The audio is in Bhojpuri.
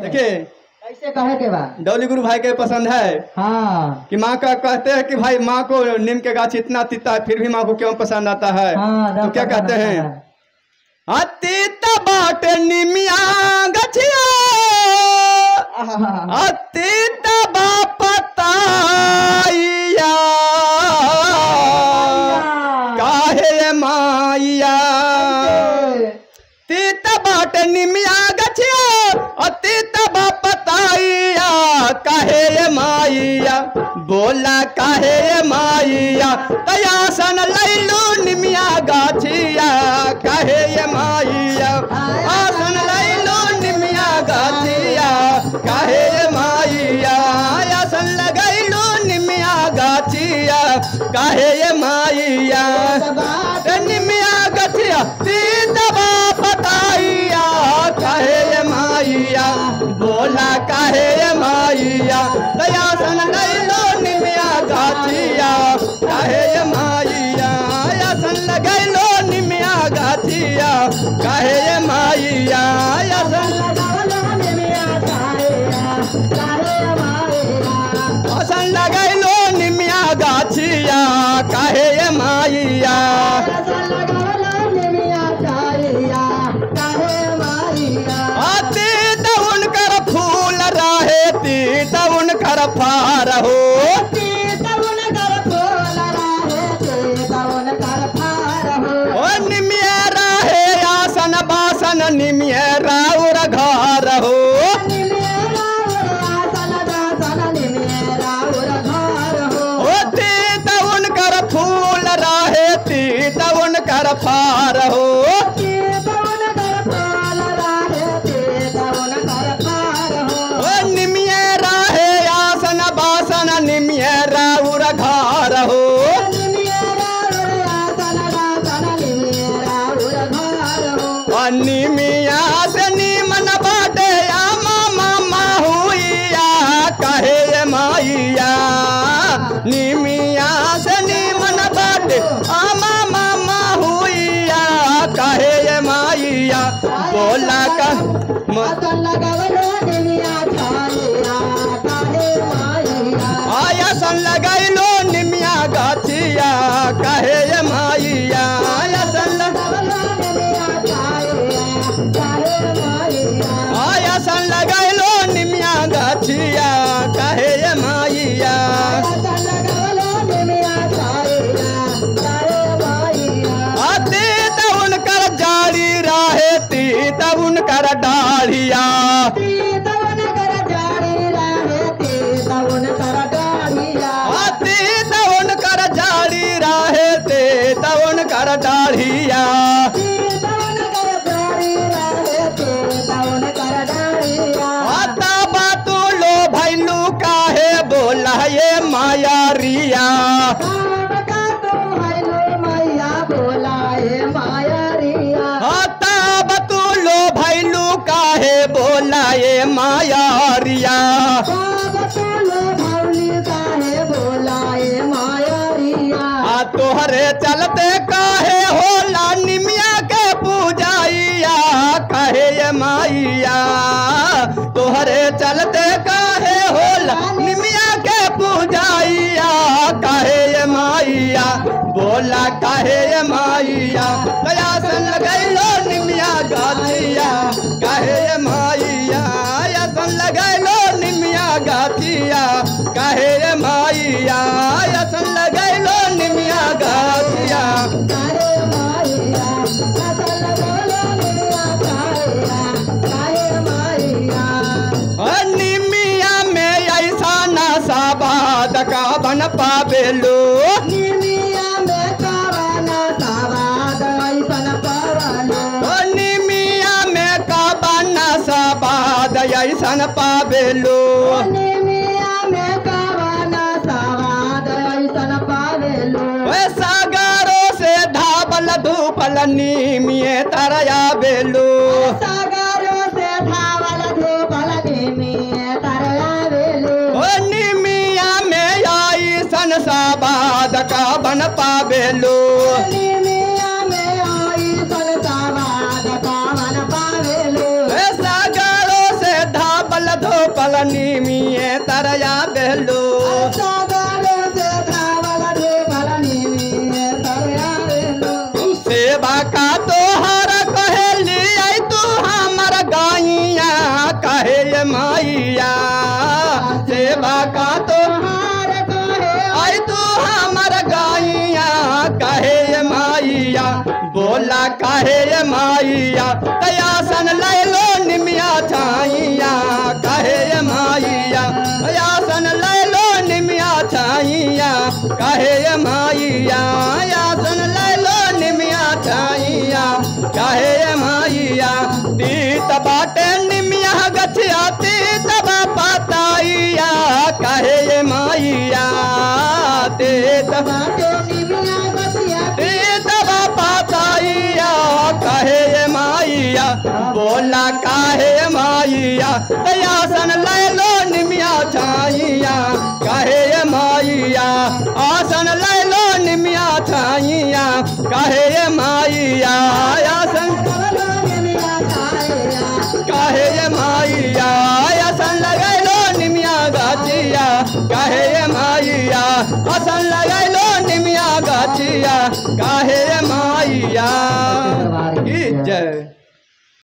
देखिए कैसे कहे के बाद डौली गुरु भाई के पसंद है हाँ कि माँ का कहते हैं कि भाई माँ को नीम के गाछ इतना तीता है फिर भी माँ को क्यों पसंद आता है। हाँ, तो क्या कहते हैं अतीत बाट निमिया गछिया अतीत बापताइया काहे माइया तीत बाट निमिया गछिया अतीत बापताइया काहे माइया बोला काहे माइया तयासन लैलू निमिया गाछिया काहे माइया आसन लैलू निमिया गाछिया काहे माइया आसन लगैलू निमिया गाछिया काहे माइया निमिया गाछिया तीतबा पताइया काहे माइया बोला काहे माइया दयासन लैलो निमिया गाछिया काहे माइया आसन लगैलो निमिया गाछिया काहे माइया आसन लगैलो निमिया गाछिया काहे माइया अतीत उनकर फूल रहे तीत उनकर फार हो निमिया रहे आसन बासन निमिया राउर घर हो तीत उनकर फूल रहे तीत उनकर फार हो निमिया रहे आसन बासन निमिया राउर घर हो निमिया से निमन बाटे मामा हुईया कहे माइया निमिया से निमन बाटे मामा हुईया कहे माइया बोला का आयासन लगैलो निमिया गाछिया कहे माइया आयासन लगैलो निमिया गाछिया कहे माइया अतीत उनकर जारी रहे तीत उनकर डाढ़िया अतीत उनकर जारी रहे तीत उनकर डाढ़िया बोला ये माया रिया तब तू लो भैलू काहे बोला ये माया रिया तोहरे चलते काहे होला निमिया के पूजाइया कहे माइया तोहरे चलते काहे होला निमिया के पूजाइया कहे माइया बोला कहे माइया दयासन लगैलो निमिया गाछिया कहे माइया आसन लगैलो निमिया गाछिया कहे माइया आसन लगैलो निमिया गाछिया निमिया में ऐसा नशा बाद का बन पावेलो निमिया में का बन सबाद ऐसन पावेलो सागरों से धावल धूपल निमिये तरया बेलो निमिया में आई सन साबाद का बन पावेलो सागरों से धावल निमिये तरया बेलो सेवा का तोहर कहेली आई तू हमर गाइया कहे ये माइया सेवा का तोहर आई तू हमर गाइया कहे ये माइया बोला कहे ये माइया तयासन ले लो निमिया छाइया कहे ये माइया तयासन ले लो निमिया छाइया कहे ये माइया यासन ले लो निमिया छाइया कहे ये माइया तीत बाटे निमिया गछिया तीत पाताइया कहे ये माइया तीत बाटे निमिया गछिया तीत पाताइया कहे ये माइया बोला काहे माइया तयासन ले लो निमिया छाइया कहे ये माइया आसन ले लो निमिया छाइया कहे ये माइया आसन कहे ये माइया आसन लगे लो निमिया गाछिया कहे ये माइया आसन लगे लो निमिया गाछिया कहे ये माइया जय।